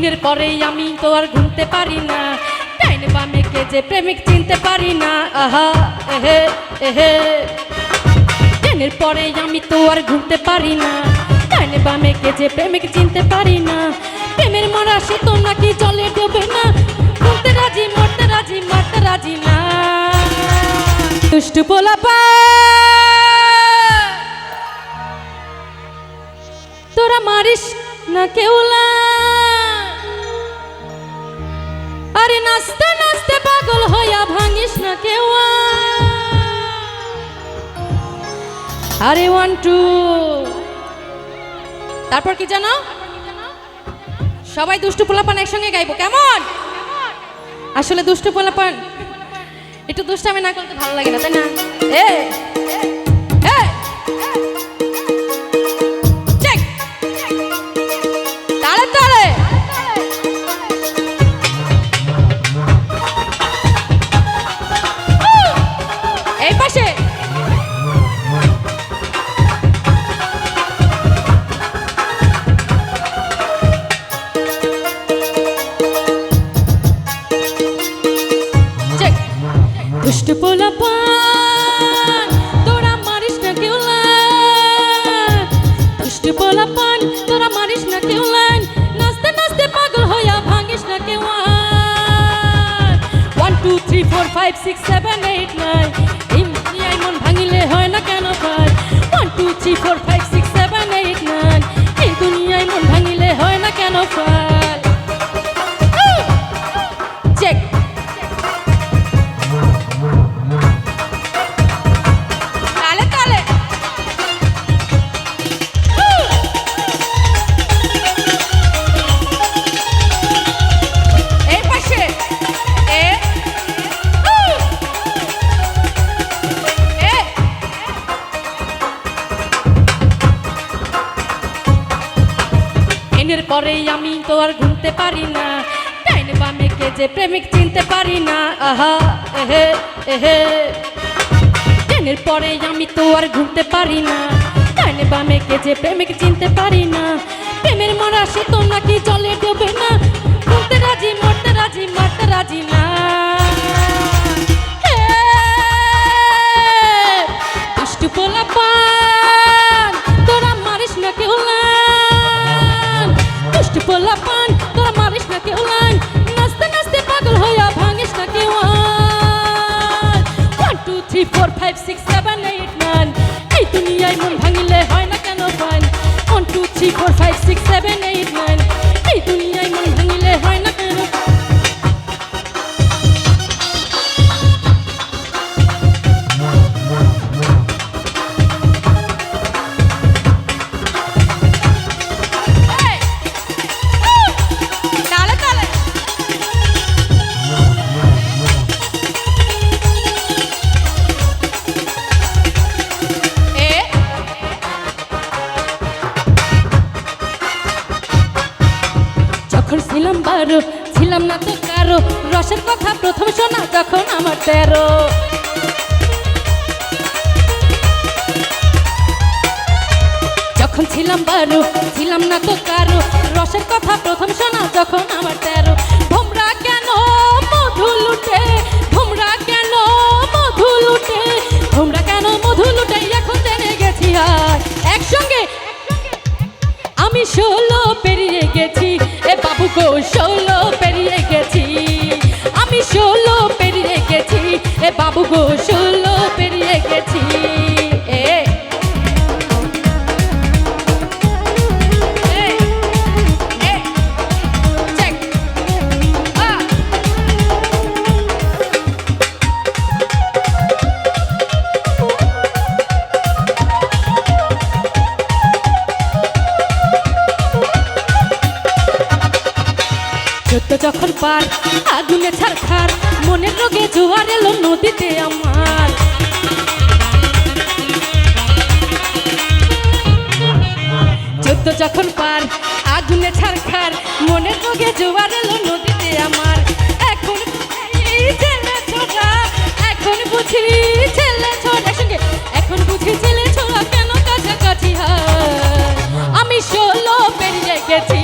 দিনের পরেই আমি তো আর ঘুমতে পারি না, ডাইনে বামে কে যে প্রেমিক চিনতে পারি না। আহা এহে এহে, দিনের পরেই আমি তো আর ঘুমতে পারি না, ডাইনে বামে কে যে প্রেমিক চিনতে পারি না। প্রেমের মারা সে তো নাকি জলে ডোবে না, ঘুমতে রাজি মরতে রাজি মারতে রাজি না। দুষ্টু পোলাপা তোরা মারিস না কেউলা, আরে নাচতে নাচতে পাগল হইয়া ভাঙিস না কেউ। আরে 1 2 তারপর কি জানো, সবাই দুষ্টু পোলাপান একসঙ্গে গাইবো, কেমন? আসলে দুষ্টু পোলাপান একটু দুষ্টামি না করতে ভালো লাগে না, তাই না? এ তালে তালে এই পাশে দুষ্টু পোলাপান তোরা মারিস না কেউ লাইন, দুষ্টু পোলাপান তোরা মারিস না কেউ লাইন, নাচতে নাচতে পাগল হইয়া ভাঙিস না কেউ। 1 2 3 4 5 6 7 8 9 এই দুনিয়ায় মন ভাঙিলে হয় না কেন ভাই? 1 2 3 4 5 6 7 8 9 এই দুনিয়ায় মন ভাঙিলে হয় না কেন ভাই? চেক পরেই আমি তো আর ঘুমতে পারি না, ডাইনে বামে কে যে প্রেমিক চিনতে পারি না। আহা এহে এহে, দিনের পরেই আমি তো আর ঘুমতে পারি না, ডাইনে বামে কে যে প্রেমিক চিনতে পারি না। প্রেমের মারা সে তো নাকি জলে ডোবে না, ঘুমতে রাজি মরতে রাজি মারতে রাজি না। দুষ্টু পোলাপান তোরা মারিস না কেউ লাইন, দুষ্টু পোলাপান তোরা মারিস না কেউ লাইন, নাচতে নাচতে পাগল হইয়া ভাঙিস না কেউ। 1 2 3 4 5 6 7 8 9 এই দুনিয়ায় মন ভাঙিলে হয় না কেন ফাইন? 1 2 3 4 5 6 7 8 9 এই দুনিয়ায় মন ভাঙিলে হয় না কেন? ছিলাম বারো ছিলাম না তো কারো, রসের কথা প্রথম শোনা যখন আমার 13। যখন ছিলাম বারো ছিলাম না তো কারো, রসের কথা প্রথম শোনা যখন আমার 13। ভোমরা কেন মধু লুটে, ভোমরা কেন মধু লুটে, ভোমরা কেন মধু লুটে এখন জেনে গেছি। আর একসঙ্গে আমি 16 পেরিয়ে গেছি, এ বাবু গো 16 পেরিয়ে গেছি, আমি 16 পেরিয়ে গেছি, এ বাবু গো 16 পেরিয়ে গেছি। যখন পার আগুনে ছারখার, মনের রোগে জোয়ার এলো নদীতে আমার। যুদ্ধ যখন পার আগুনে ছারখার, মনের রোগে জোয়ার এলো নদীতে আমার। এখন ছেলে ছোড়া, এখন বুঝি ছেলে ছোড়া, সঙ্গে এখন বুঝি ছেলে ছোড়া কেন কাছাকাছি হয়। আমি 16 পেরিয়ে গেছি,